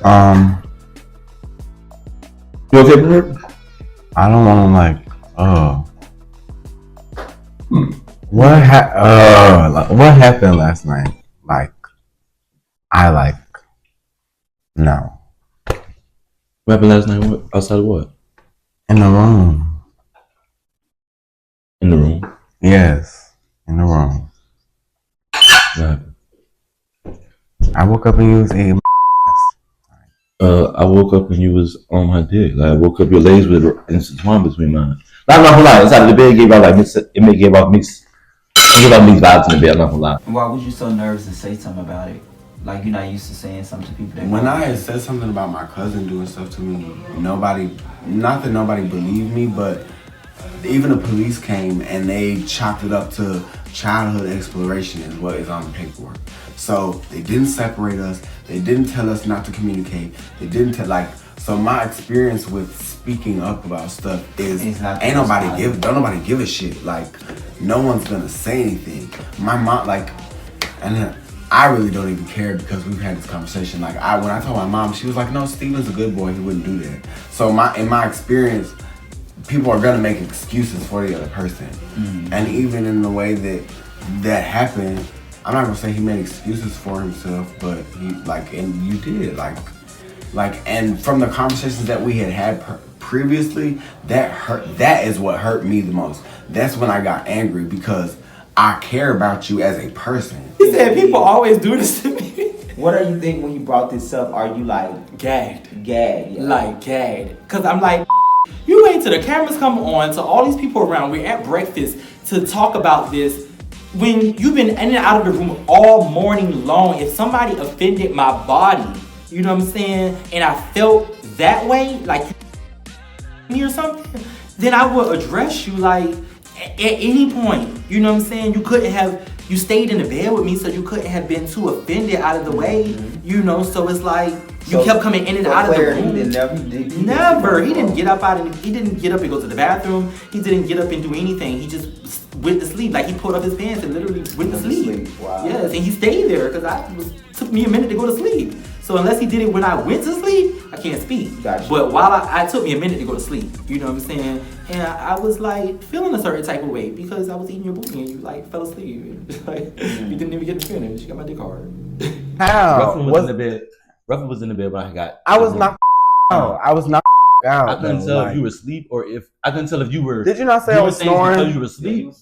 You okay, Bird? I don't want to what happened last night? No. What happened last night? What? Outside of what? In the room. In the room? Yes, in the room. What happened? I woke up and you was eating. I woke up and you was on my dick. Like I woke up, your legs were intertwined between mine. I'm not gonna lie. Inside of the bed, gave out mixed vibes in the bed. I'm not gonna lie. Why was you so nervous to say something about it? Like you're not used to saying something to people. When I had said something about my cousin doing stuff to me, not that nobody believed me, but even the police came and they chopped it up to childhood exploration is what is on the paperwork. So they didn't separate us. They didn't tell us not to communicate. They didn't so my experience with speaking up about stuff is don't nobody give a shit. Like no one's gonna say anything. My mom and I really don't even care because we've had this conversation. When I told my mom, she was like, no, Steven's a good boy, he wouldn't do that. So in my experience, people are gonna make excuses for the other person. And even in the way that happened, I'm not gonna say he made excuses for himself, but he and you did and from the conversations that we had previously, that is what hurt me the most. That's when I got angry because I care about you as a person. He said people always do this to me. What are you thinking when you brought this up? Are you gagged? Yeah. Like gagged. Cause I'm like, you wait till the cameras come on, to all these people around, we're at breakfast to talk about this when you've been in and out of the room all morning long. If somebody offended my body, you know what I'm saying, and I felt that way, like me or something, then I would address you at any point. You know what I'm saying? You stayed in the bed with me, so you couldn't have been too offended out of the way, you know. So it's you kept coming in and out of the room. Never. He didn't get up and go to the bathroom. He didn't get up and do anything. He just went to sleep. He pulled up his pants and literally went to sleep. Wow. Yes, and he stayed there because took me a minute to go to sleep. So unless he did it when I went to sleep, I can't speak. Gotcha. But while I took me a minute to go to sleep, you know what I'm saying? And I was feeling a certain type of way because I was eating your booty and you fell asleep. You didn't even get to finish. You got my dick hard. How? Ruffin was in the bed. Ruffin was in the bed when I got. I was not out. I was not out. I couldn't tell if you were asleep or I couldn't tell if you were. Did you not say I was snoring? Because you were asleep.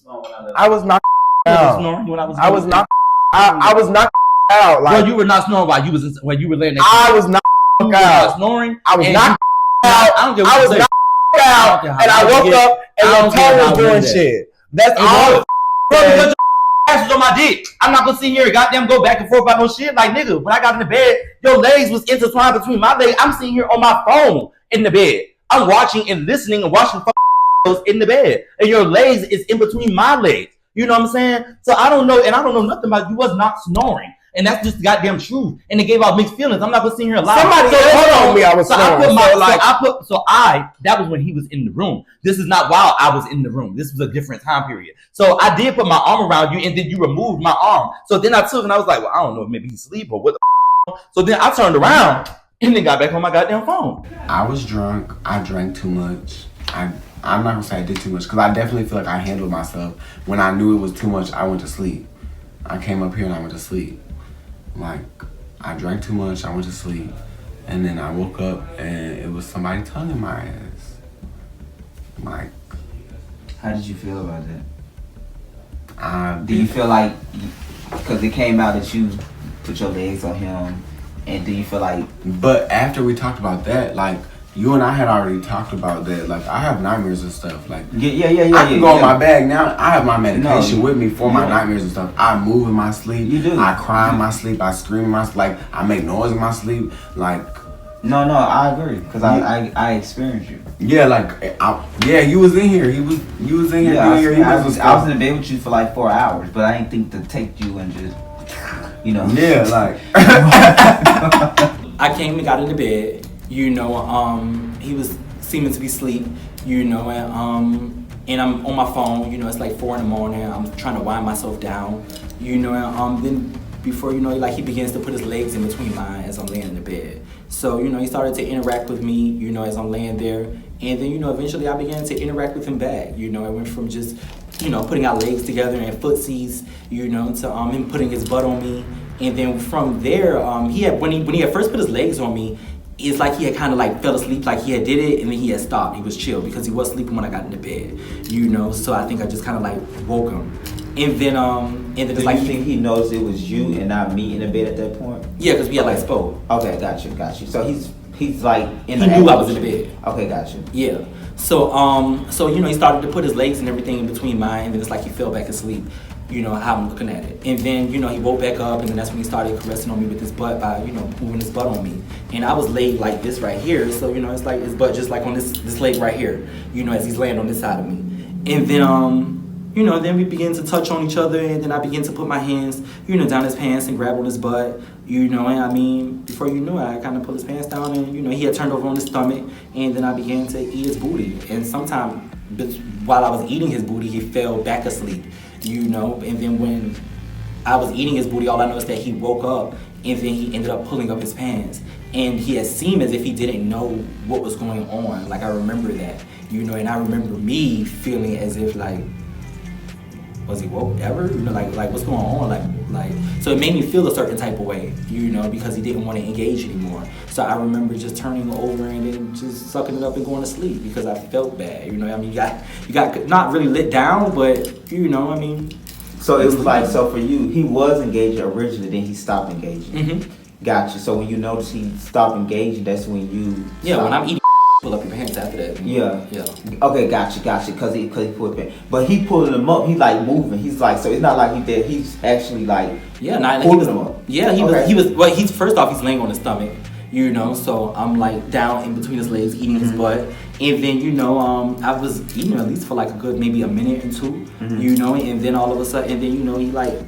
I was not out. Snoring when I was. I was not. I was not out. Well, you were not snoring while you were laying there. I was not out. Snoring. I was not out. I don't care. I was not out, and I woke up and your tongue was doing shit. That's all. Because your ass was on my dick. I'm not gonna sit here and goddamn go back and forth about no shit. Nigga, when I got in the bed, your legs was intertwined between my legs. I'm sitting here on my phone in the bed. I'm watching and listening and watching in the bed, and your legs is in between my legs. You know what I'm saying? So I don't know, and I don't know nothing about you was not snoring. And that's just goddamn truth. And it gave out mixed feelings. I'm not gonna sit here and lie. Somebody told me I was snoring. That was when he was in the room. This is not while I was in the room. This was a different time period. So I did put my arm around you, and then you removed my arm. So then I took and I was like, well, I don't know, maybe he's asleep or what the. So then I turned around and then got back on my goddamn phone. I was drunk. I drank too much. I'm not gonna say I did too much because I definitely feel like I handled myself. When I knew it was too much, I went to sleep. I came up here and I went to sleep. I drank too much, I went to sleep, and then I woke up and it was somebody tonguing my ass. How did you feel about that? Do you feel like, because it came out that you put your legs on him, and do you feel like... But after we talked about that, you and I had already talked about that. I have nightmares and stuff. I can go in my bag now. I have my medication with me for my nightmares and stuff. I move in my sleep. You do. I cry in my sleep. I scream in my sleep. I make noise in my sleep. No, I agree because I experienced you. Yeah, you was in here. You was in here. Yeah, I was in the bed with you for 4 hours, but I didn't think to take you and just, Yeah, I came and got in the bed. He was seeming to be asleep, and I'm on my phone, it's 4 a.m. I'm trying to wind myself down, and then before he begins to put his legs in between mine as I'm laying in the bed, So, he started to interact with me, as I'm laying there. And then, eventually I began to interact with him back. I went from just, putting our legs together and footsies, to him putting his butt on me. And then from there, when he had first put his legs on me, it's like he had kind of like fell asleep, like he had did it, and then he had stopped. He was chill because he was sleeping when I got into bed, So I think I just kind of like woke him. And then it's like you think he knows it was you and not me in the bed at that point? Yeah, because we had like spoke. Okay, got you. So he's like in the He knew I was in the bed. Okay, got you. Yeah. So he started to put his legs and everything in between mine, and then it's like he fell back asleep. How I'm looking at it. And then, he woke back up, and then that's when he started caressing on me with his butt by, moving his butt on me. And I was laid like this right here, so, it's like his butt just like on this leg right here, as he's laying on this side of me. And then, then we begin to touch on each other, and then I begin to put my hands, down his pants and grab on his butt, and before you knew it, I kind of pulled his pants down, and, he had turned over on his stomach, and then I began to eat his booty. And sometime while I was eating his booty, he fell back asleep. And then when I was eating his booty, all I know is that he woke up, and then he ended up pulling up his pants, and he had seemed as if he didn't know what was going on. Like, I remember that, and I remember me feeling as if like, was he woke ever? Like what's going on? Like, so it made me feel a certain type of way, because he didn't want to engage anymore. So I remember just turning over and then just sucking it up and going to sleep because I felt bad. You got not really lit down, but So it was like, so for you, he was engaging originally, then he stopped engaging. Mm-hmm. Gotcha. So when you notice he stopped engaging, that's when you when I'm eating, pull up your pants after that. Yeah. Okay, gotcha. Because he pulled it, but he pulling him up. He's like moving. He's like, so it's not like he did. He's actually like pulling him up. Yeah, he was. Well, he's first off, he's laying on his stomach. So I'm like down in between his legs, eating his butt, and then I was eating at least for like a good maybe a minute or two, and then all of a sudden, and then he like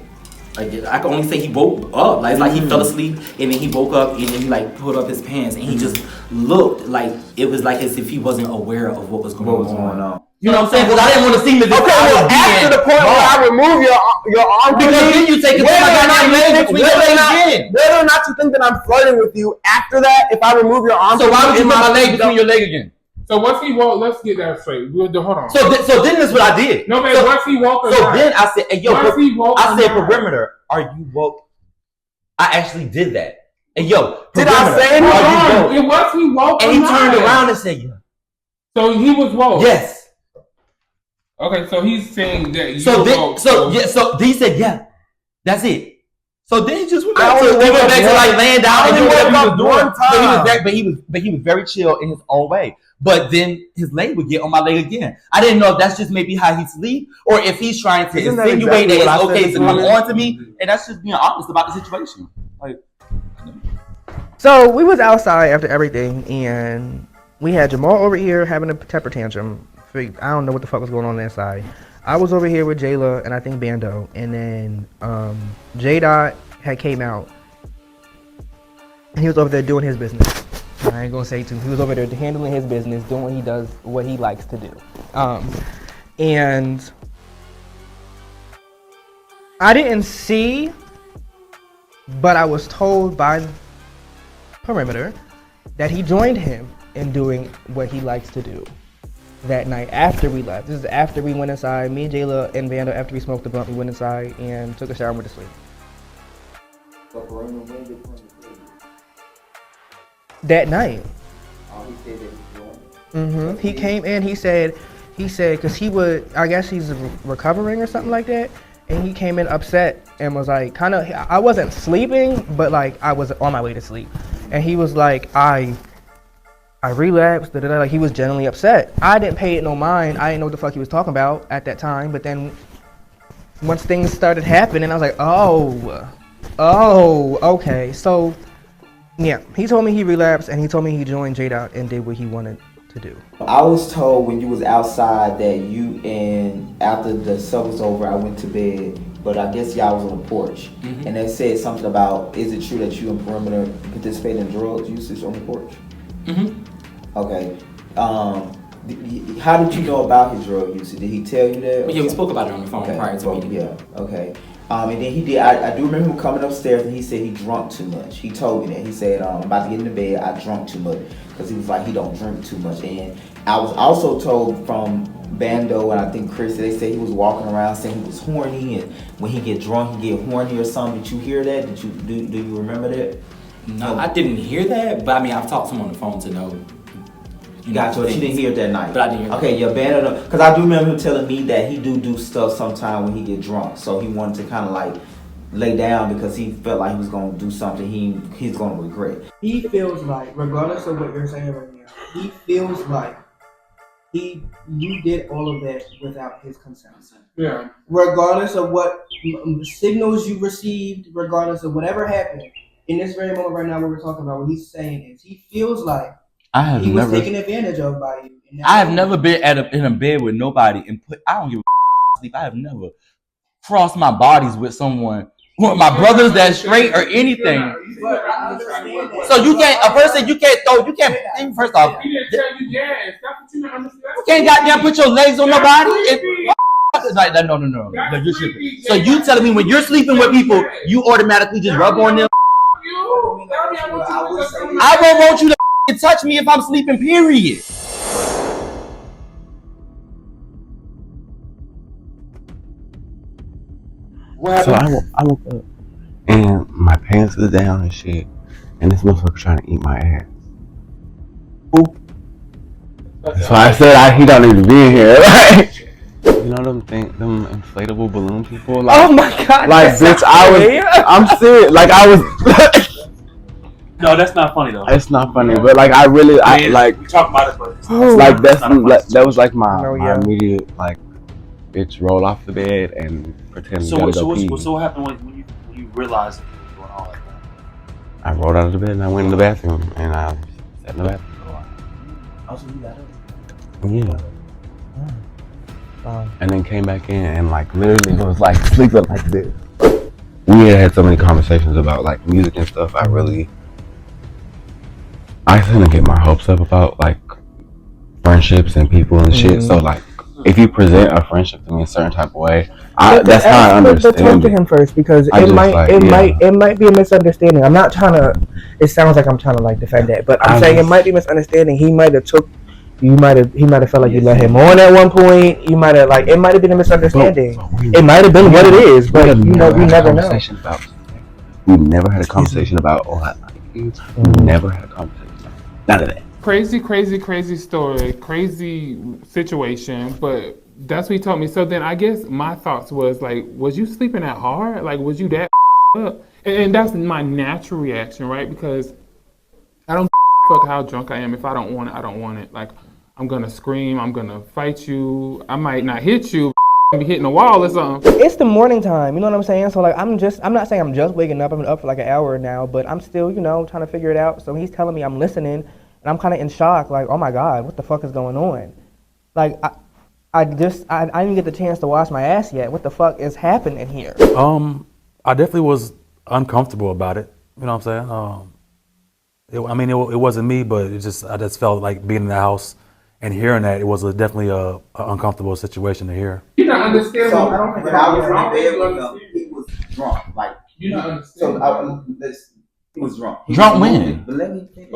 I can only say he woke up, like it's like he fell asleep, and then he woke up, and then he like pulled up his pants, and he just looked like it was like as if he wasn't aware of what was going on. You know what I'm saying? Because I didn't want to seem as if after the point where I remove your arm, because then you take it to my goddamn leg between your legs again. Whether or not you think that I'm flirting with you after that, if I remove your arm, so why would you put my leg between your leg again? So once he woke, let's get that straight. Hold on. So then that's what I did. No man, once he woke or so not. then I said, hey yo, I said not. perimeter, are you woke? I actually did that. Hey yo, did I say anything? It was he woke and he turned around and said, yeah. So he was woke. Yes. Okay, so he's saying that you woke. So he said, yeah, that's it. So then he just went back to like laying down and doing whatever he was doing. But he was very chill in his own way. But then his leg would get on my leg again. I didn't know if that's just maybe how he sleep, or if he's trying to insinuate that it's okay to come on to me. And that's just being honest about the situation. Like, so we was outside after everything, and we had Jamal over here having a temper tantrum. I don't know what the fuck was going on inside. I was over here with Jayla and I think Bando, and then J-Dot had came out, and he was over there doing his business. I ain't gonna say too. He was over there handling his business, doing what he does, what he likes to do. And I didn't see, but I was told by Perimeter that he joined him in doing what he likes to do that night after we left. This is after we went inside. Me, Jayla, and Vanda, after we smoked the blunt, we went inside and took a shower and went to sleep. That night. He came in, he said, because I guess he's recovering or something like that, and he came in upset and was like, I wasn't sleeping, but like I was on my way to sleep, and he was like, I relapsed, like he was genuinely upset. I didn't pay it no mind. I didn't know what the fuck he was talking about at that time, but then once things started happening, I was like, oh, okay. So yeah, he told me he relapsed, and he told me he joined J-Dot and did what he wanted to do. I was told when you was outside that you and after the sub was over, I went to bed, but I guess y'all was on the porch, and they said something about, is it true that you and Perimeter participate in drugs usage on the porch? Okay. How did you know about his drug usage? Did he tell you that? Yeah, we spoke about it on the phone prior to meeting. Yeah. Okay. And then he did. I do remember him coming upstairs, and he said he drunk too much. He told me that. He said, I'm about to get into bed. I drunk too much because he was like he don't drink too much. And I was also told from Bando and I think Chris, they said he was walking around saying he was horny, and when he get drunk, he get horny or something. Did you hear that? Do you remember that? No, I didn't hear that. But I mean, I've talked to him on the phone to know. Gotcha. But you didn't hear it that night. But I didn't hear. Okay, yeah, Bando. Because I do remember him telling me that he do stuff sometime when he get drunk. So he wanted to kind of like lay down because he felt like he was gonna do something he's gonna regret. He feels like, regardless of what you're saying right now, he feels like you did all of that without his consent. Yeah. Regardless of what signals you received, regardless of whatever happened, in this very moment right now, what we're talking about, what he's saying is he feels like he was taken advantage of by you. I have never been in a bed with nobody and I don't give a sleep. I have never crossed my bodies with someone, my brothers that straight or anything. So you can't, first off, He didn't tell you yes. That's what you don't understand. you can't goddamn put your legs on nobody. Like that, no, you're tripping. So you telling me when you're sleeping with people, you automatically just rub on them? I don't want you to touch me if I'm sleeping, period. So I woke up and my pants was down and shit, and this motherfucker trying to eat my ass. Ooh. So I said he don't need to be in here. Like, you know them inflatable balloon people? Like, Oh my god! like bitch, I'm serious. Like I was. No, that's not funny though. It's not funny, but like I like. We talk about it, but it's Like not that was like my immediate like, bitch, roll off the bed and pretend So you what? gotta go pee. So what happened when you realized you were doing all that? I rolled out of the bed and I went in the bathroom and I sat in the bathroom. Also, you got it. Yeah. And then came back in and like literally was like sleeping like this. We had so many conversations about like music and stuff. I didn't get my hopes up about like friendships and people and shit. So like, if you present a friendship to me a certain type of way, that's how I understand But talk to him first because it might be a misunderstanding. I'm not trying to. It sounds like I'm trying to like defend that, but I'm saying it might be a misunderstanding. He might have he might have felt like you let him on at one point. You might have it might have been a misunderstanding. It might have been what it is, but we never know. We never had a conversation about I like you. We never had a conversation about none of that. Crazy story, crazy situation, but that's what he told me. So then I guess my thoughts was like, was you sleeping that hard? Like, was you that up? And that's my natural reaction, right? Because I don't fuck how drunk I am. If I don't want it, I don't want it. Like, I'm gonna scream, I'm gonna fight you. I might not hit you, be hitting the wall or something. It's the morning time, you know what I'm saying? So like, I'm not saying I'm just waking up. I've been up for like an hour now, but I'm still, trying to figure it out. So he's telling me, I'm listening, and I'm kind of in shock. Like, oh my God, what the fuck is going on? Like, I didn't get the chance to wash my ass yet. What the fuck is happening here? I definitely was uncomfortable about it. You know what I'm saying? It wasn't me, but I just felt like being in the house and hearing that, it was definitely a uncomfortable situation to hear. You don't understand. So when I was in bed with him, he was drunk. Like, you don't understand. He was drunk. Drunk when? But let me finish.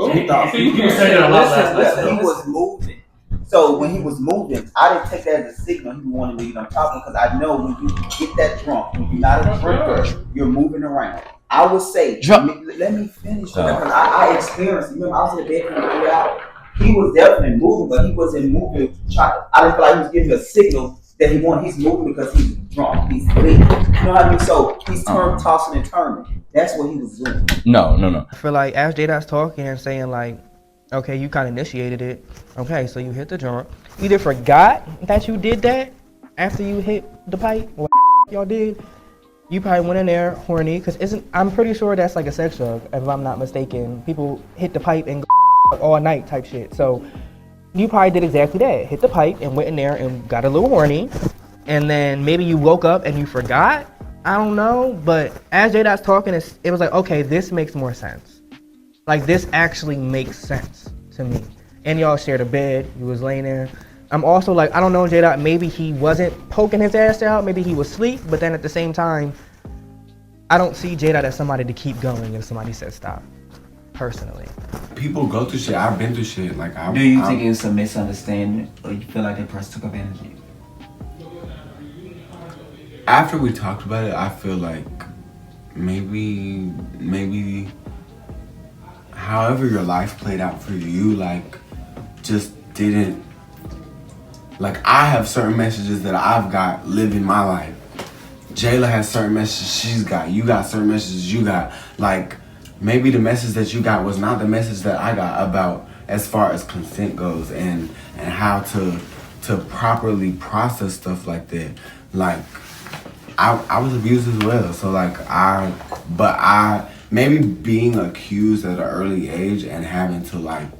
You said it a lot last night. He was moving. So when he was moving, I didn't take that as a signal he wanted me to get on top of him, because I know when you get that drunk, when you're not a drinker, you're moving around. I would say, let me finish because I experienced it. Remember, I was in the bed for 3 hours. He was definitely moving, but he wasn't moving. I didn't feel like he was giving a signal that he wanted. He's moving because he's drunk. He's lit. You know what I mean? So he's tossing and turning. That's what he was doing. No. I feel like as J-Dot's talking and saying like, okay, you kind of initiated it. Okay, so you hit the joint. You either forgot that you did that after you hit the pipe, or y'all did. You probably went in there horny, because I'm pretty sure that's like a sex drug, if I'm not mistaken. People hit the pipe and go all night type shit. So you probably did exactly that. Hit the pipe and went in there and got a little horny. And then maybe you woke up and you forgot. I don't know. But as J-Dot's talking, it was like, okay, this makes more sense. Like, this actually makes sense to me. And y'all shared a bed. You was laying there. I'm also like, I don't know, J-Dot, maybe he wasn't poking his ass out. Maybe he was asleep. But then at the same time, I don't see J-Dot as somebody to keep going if somebody says stop. Personally. People go through shit. I've been through shit. Like, Do you think it's a misunderstanding, or you feel like that person took advantage of you? After we talked about it, I feel like maybe however your life played out for you, like, just didn't, like, I have certain messages that I've got living my life. Jayla has certain messages she's got. You got certain messages you got. Like, maybe the message that you got was not the message that I got about as far as consent goes and how to properly process stuff like that. Like, I was abused as well. So like I maybe being accused at an early age and having to like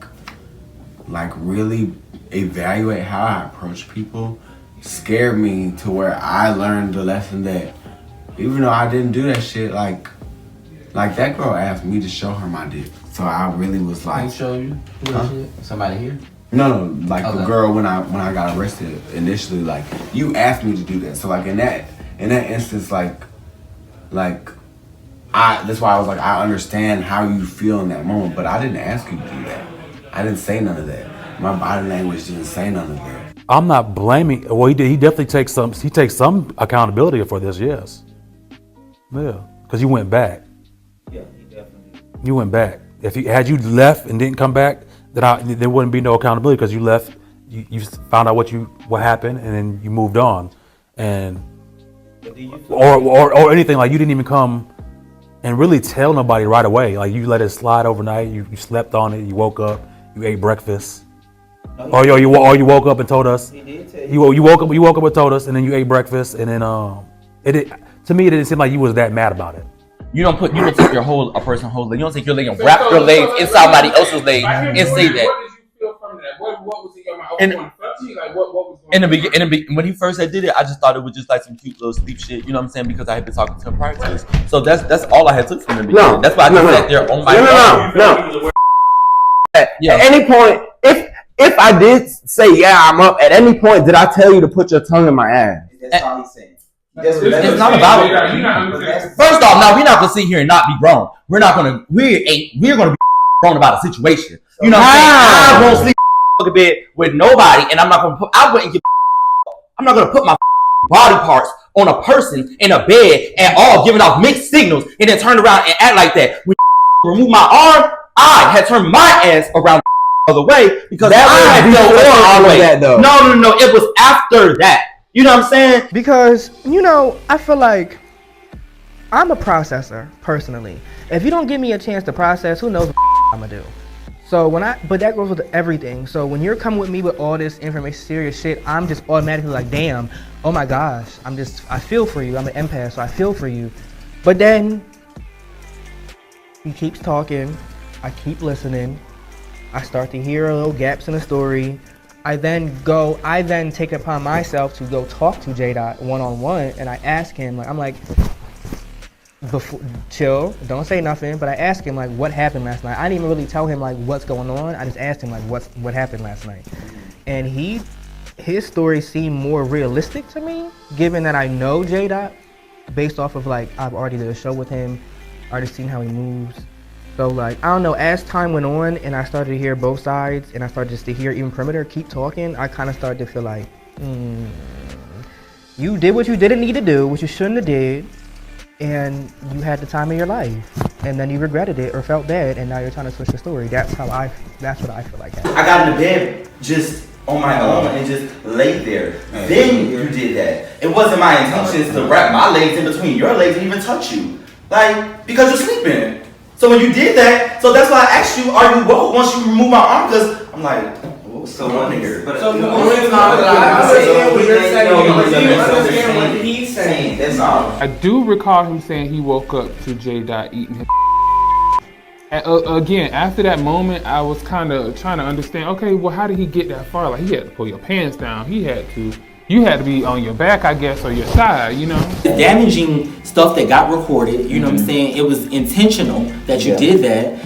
really evaluate how I approach people scared me to where I learned the lesson that even though I didn't do that shit, like that girl asked me to show her my dick. So I really was like, Who showed you? Somebody here? No, like the girl when I got arrested initially, like you asked me to do that. So like in that instance, like that's why I was like, I understand how you feel in that moment, but I didn't ask you to do that. I didn't say none of that. My body language didn't say none of that. I'm not blaming. Well, he did. He definitely takes some accountability for this. Yes. Yeah, because you went back. Yeah, he definitely. You went back. If you had left and didn't come back, then there wouldn't be no accountability because you left. You found out what happened, and then you moved on, and or anything, like you didn't even come and really tell nobody right away. Like you let it slide overnight. You slept on it. You woke up. You ate breakfast. Or you woke up and told us. He did tell you. You woke up and told us, and then you ate breakfast, and then to me it didn't seem like you was that mad about it. You don't take a person's whole leg. You don't take your leg and wrap your legs inside somebody else's leg and say that. What did you feel from that? What was in your mind? What was in the beginning, when he first did it, I just thought it was just like some cute little sleep shit. You know what I'm saying? Because I had been talking to him prior to this. So that's all I had took from the beginning. No, that's why I just sat there on my phone. No. Yeah. At any point, if I did say I'm up, at any point did I tell you to put your tongue in my ass? That's all he's saying. It's not about it. First off, now we're not gonna sit here and not be grown. We're gonna be grown about a situation. You know what I'm saying? I won't sleep in a bed with nobody, and I'm not gonna put my body parts on a person in a bed and all giving off mixed signals, and then turn around and act like that. We remove my arm. I had turned my ass around the other way because that I was before all of that, though. No. It was after that. You know what I'm saying? Because, I feel like I'm a processor, personally. If you don't give me a chance to process, who knows what I'm gonna do? So but that goes with everything. So when you're coming with me with all this information, serious shit, I'm just automatically like, damn, oh my gosh, I feel for you. I'm an empath, so I feel for you. But then he keeps talking, I keep listening, I start to hear little gaps in the story. I then take it upon myself to go talk to J-Dot one-on-one, and I ask him, chill, don't say nothing, but I asked him, what happened last night? I didn't even really tell him, what's going on. I just asked him, what happened last night? And his story seemed more realistic to me, given that I know J-Dot, based off of, I've already did a show with him, already seen how he moves. So I don't know, as time went on and I started to hear both sides and I started just to hear even Perimeter keep talking, I kind of started to feel like, you did what you didn't need to do, what you shouldn't have did, and you had the time of your life. And then you regretted it or felt bad and now you're trying to switch the story. That's what I feel like happened. I got in the bed just on my own and just laid there. Then you did that. It wasn't my intentions to wrap my legs in between your legs and even touch you. Because you're sleeping. So when you did that, so that's why I asked you, are you woke once you remove my arm? Because I'm like, what's going on here? So the only time I understand what you're saying, you understand what he's saying. That's all. I do recall him saying he woke up to J-Dot eating his again, after that moment, I was kind of trying to understand, okay, well, how did he get that far? He had to pull your pants down. You had to be on your back, I guess, or your side, Damaging stuff that got recorded, you know what I'm saying? It was intentional that you did that,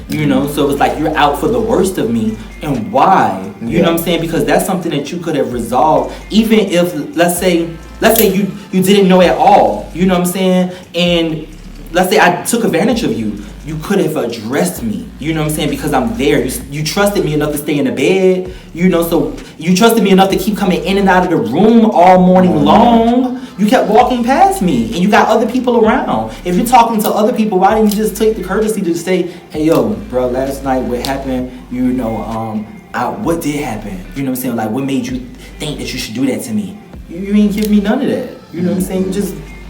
so it was like you're out for the worst of me. And why? You know what I'm saying? Because that's something that you could have resolved, even if, let's say you didn't know at all, you know what I'm saying? And let's say I took advantage of you, you could have addressed me. You know what I'm saying? Because I'm there. You trusted me enough to stay in the bed. You know, so you trusted me enough to keep coming in and out of the room all morning long. You kept walking past me, and you got other people around. If you're talking to other people, why didn't you just take the courtesy to say, "Hey, yo, bro, last night what happened? You know, what did happen? You know what I'm saying? Like, what made you think that you should do that to me? You ain't give me none of that. You know what I'm saying?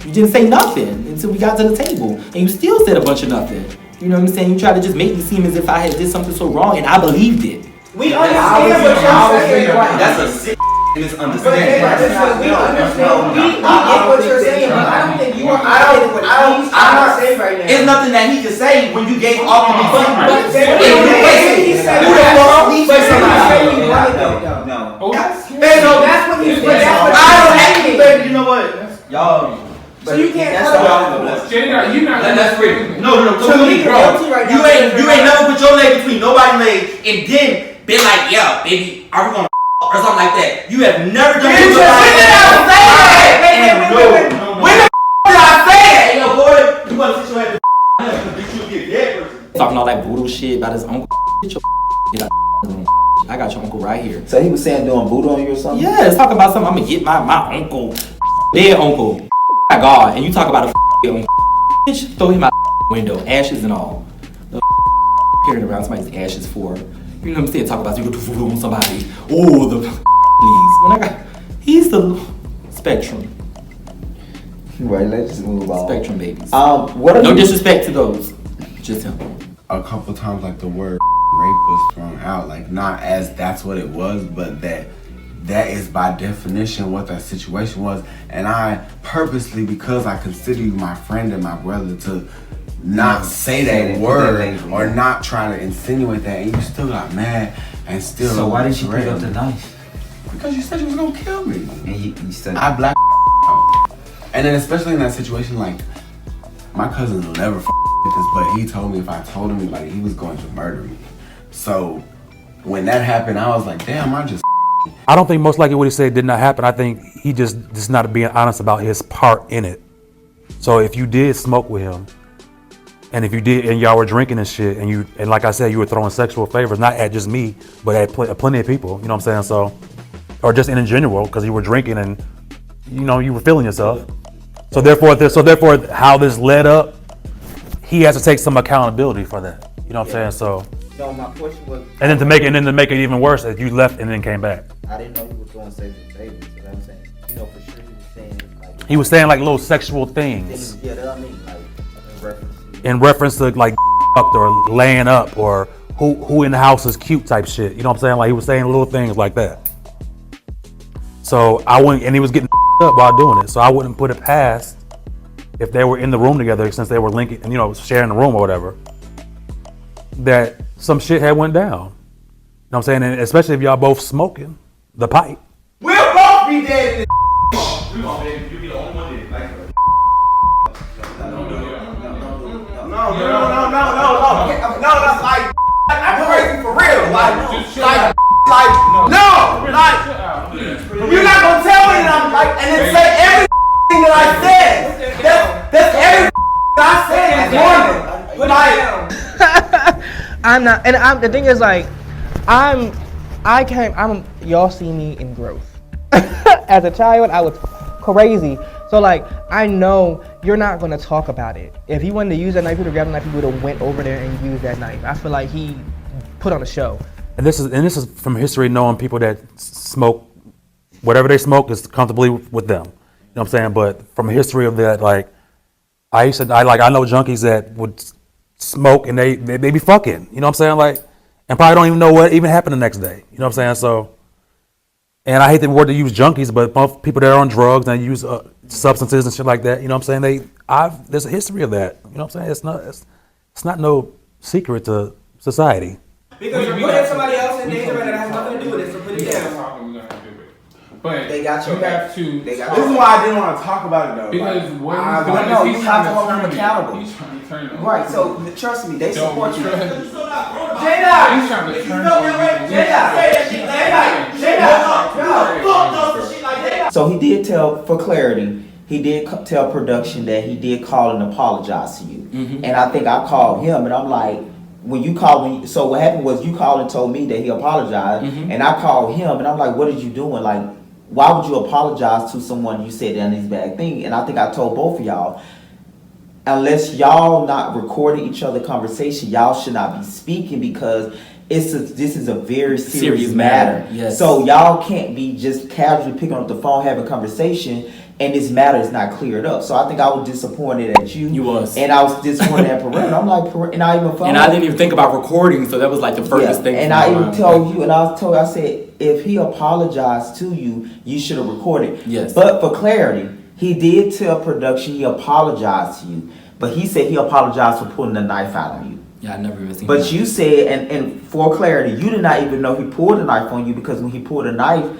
You didn't say nothing until we got to the table, and you still said a bunch of nothing. You know what I'm saying? You tried to just make me seem as if I had did something so wrong, and I believed it. We understand what you're saying. That's a sick misunderstanding. We understand. We get what you're saying, but I don't think you are. I'm not saying right now. It's nothing that he could say when you gave off to me. No, that's what he's saying. I don't actually, baby. You know what? Y'all. So you can't That's free. No. Bro, you ain't never put your leg between nobody's legs and then been like, yeah, baby, are we gonna or something like that? You have never done it. When did I say that? When the did I say that? Yo, boy, you wanna sit your head because you get dead person. Talking all that voodoo shit about his uncle. Get your get out of the room. I got your uncle right here. So he was saying doing voodoo on you or something? Yeah, it's talking about something. I'm gonna get my uncle, dead uncle. My God, and you talk about a uncle. Bitch, throw him out the window, ashes and all. The carrying around somebody's ashes for. You know what I'm saying? Talk about you go do voodoo on somebody. Oh, the please. He's the spectrum. Right, let's just move on. Spectrum babies. No disrespect to those. Just him. A couple times, like the word rape was thrown out, like not as that's what it was, but that is by definition what that situation was. And I purposely, because I consider you my friend and my brother, to not say that word or not try to insinuate that, and you still got mad and still. So why did you pick up the knife? Because you said you was gonna kill me. And you said I blacked out. And then especially in that situation, like my cousin will never with this, but he told me if I told him anybody, he was going to murder me. So when that happened, I was like, damn, I don't think most likely what he said did not happen. I think he just not being honest about his part in it. So if you did smoke with him, and if you did, and y'all were drinking and shit, and like I said, you were throwing sexual favors, not at just me, but at plenty of people, you know what I'm saying? So, or just in general, because you were drinking and, you know, you were feeling yourself. So therefore, how this led up, he has to take some accountability for that. You know what I'm saying? So. No, my question was. And then to make it even worse, that you left and then came back. I didn't know you were doing sexual favors. You know what I'm saying? You know for sure he was saying like little sexual things. Yeah, that I mean, like in reference to like fucked or laying up or who in the house is cute type shit. You know what I'm saying? Like he was saying little things like that. So I wouldn't, and he was getting up while doing it. So I wouldn't put it past if they were in the room together, since they were linking and, you know, sharing the room or whatever, that some shit had went down. You know what I'm saying? And especially if y'all both smoking the pipe. We'll both be dead in this. Come on, baby. You be the only one dead. Like, no, that's like, I'm crazy for real. You're not gonna tell me that I'm like, and then say everything that I said. That's everything that I said this morning. I'm not, and the thing is like, y'all see me in growth. As a child, I was crazy. So like, I know you're not gonna talk about it. If he wanted to use that knife, he would have grabbed the knife, he would have went over there and used that knife. I feel like he put on a show. And this is from history, knowing people that smoke, whatever they smoke is comfortably with them. You know what I'm saying? But from history of that, like, I know junkies that would smoke and they be fucking. You know what I'm saying? Like, and probably don't even know what even happened the next day. You know what I'm saying? So, and I hate the word to use junkies, but both people that are on drugs and use substances and shit like that. You know what I'm saying? There's a history of that. You know what I'm saying? It's not no secret to society. Because you're putting somebody else in danger that has nothing to do with it, so put it down. But they got you have to. This is why I didn't want to talk about it though. Because what I he's know doing you is have to hold them accountable. He's trying to turn it. Right, so trust me, they support you. Jada! He's trying to turn it. So he did tell, for clarity, he did tell production that he did call and apologize to you. Mm-hmm. And I think I called him, and I'm like, when you called me, so what happened was you called and told me that he apologized, Mm-hmm. and I called him, and I'm like, what are you doing? Like, why would you apologize to someone you said done this bad thing? And I think I told both of y'all, unless y'all not recording each other conversation, y'all should not be speaking, because this is a very serious matter. Yes. So y'all can't be just casually picking up the phone, having conversation, and this matter is not cleared up. So I think I was disappointed at you. You was. And I was disappointed at Perrin. I'm like, and I even found. And I didn't even think about recording, so that was like the furthest thing. And I even told you, and I said, if he apologized to you, you should have recorded. Yes. But for clarity, he did tell production he apologized to you, but he said he apologized for pulling the knife out on you. Yeah, I never even seen But that. you said, and for clarity, you did not even know he pulled a knife on you, because when he pulled a knife,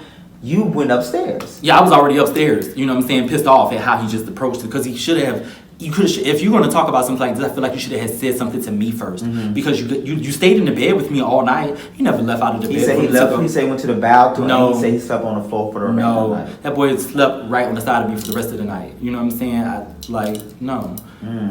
you went upstairs. Yeah, I was already upstairs, you know what I'm saying, pissed off at how he just approached it, because he should have, if you're going to talk about something like this, I feel like you should have said something to me first, because you stayed in the bed with me all night. You never left out of the bed. He said he left. He said he went to the bathroom. No. And he said he slept on the floor for the rest of the night. That boy slept right on the side of me for the rest of the night. You know what I'm saying? No.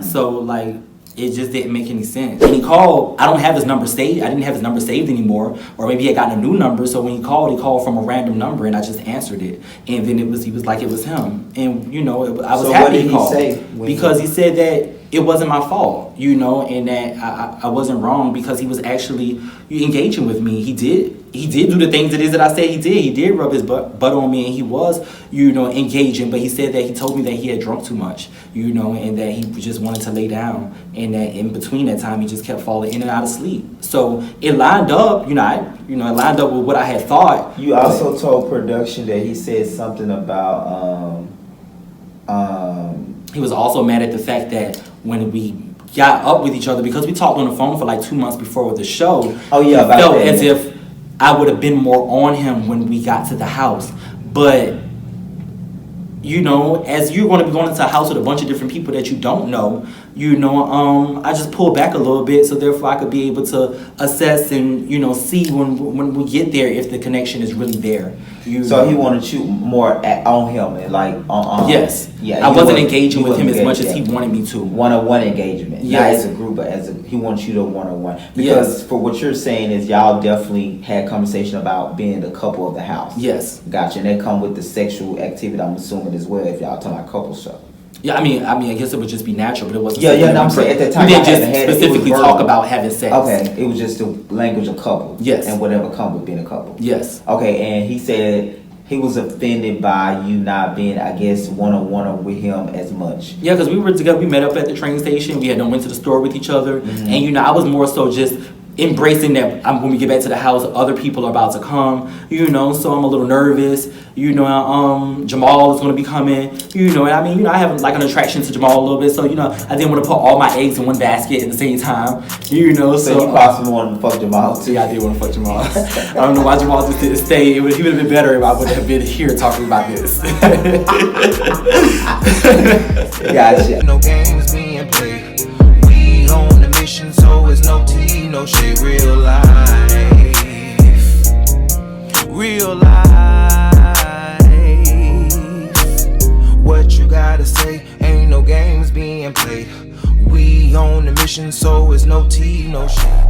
So like, it just didn't make any sense. When he called, I don't have his number saved. I didn't have his number saved anymore, or maybe he had gotten a new number. So when he called from a random number, and I just answered it. And then he was like, it was him. And you know, I was So happy what did he he called, say because he said that it wasn't my fault, you know, and that I wasn't wrong, because he was actually engaging with me. He did do the things it is that I said he did. He did rub his butt on me, and he was, you know, engaging. But he said that he told me that he had drunk too much, you know, and that he just wanted to lay down, and that in between that time he just kept falling in and out of sleep. So it lined up, it lined up with what I had thought. You also told production that he said something about He was also mad at the fact that when we got up with each other, because we talked on the phone for like 2 months before the show. Oh yeah, it felt as if I would have been more on him when we got to the house. But you know, as you're going to be going into a house with a bunch of different people that you don't know, I just pulled back a little bit, so therefore I could be able to assess and, you know, see when we get there if the connection is really there. So he wanted you more on him, and like on. Yes. Yeah. I wasn't engaging with him as much as he wanted me to. One-on-one engagement, Yes. not as a group, but he wants you to one-on-one. Because for what you're saying is y'all definitely had conversation about being the couple of the house. Yes. Gotcha. And they come with the sexual activity, I'm assuming, as well, if y'all talking about couple stuff. Yeah, I mean, I guess it would just be natural, but it wasn't. Yeah, no, I'm saying at the time we didn't y'all just had it, specifically it was talk verbal. about having sex. Okay, it was just the language of couple. Yes. And whatever come with being a couple. Yes. Okay, and he said he was offended by you not being, I guess, one-on-one with him as much. Yeah, because we were together. We met up at the train station. We had went to the store with each other, and I was more so just embracing that when we get back to the house, other people are about to come, so I'm a little nervous, Jamal is going to be coming, and I mean, I have like an attraction to Jamal a little bit, so, I didn't want to put all my eggs in one basket at the same time, So you possibly wanted to fuck Jamal too? Yeah, I did want to fuck Jamal. I don't know why Jamal just didn't stay. He would have been better if I would have been here talking about this. Gotcha. No games being played. We on the mission, so it's no tea, no shade. Real life, real life. What you gotta say? Ain't no games being played. We on the mission, so it's no tea, no shade.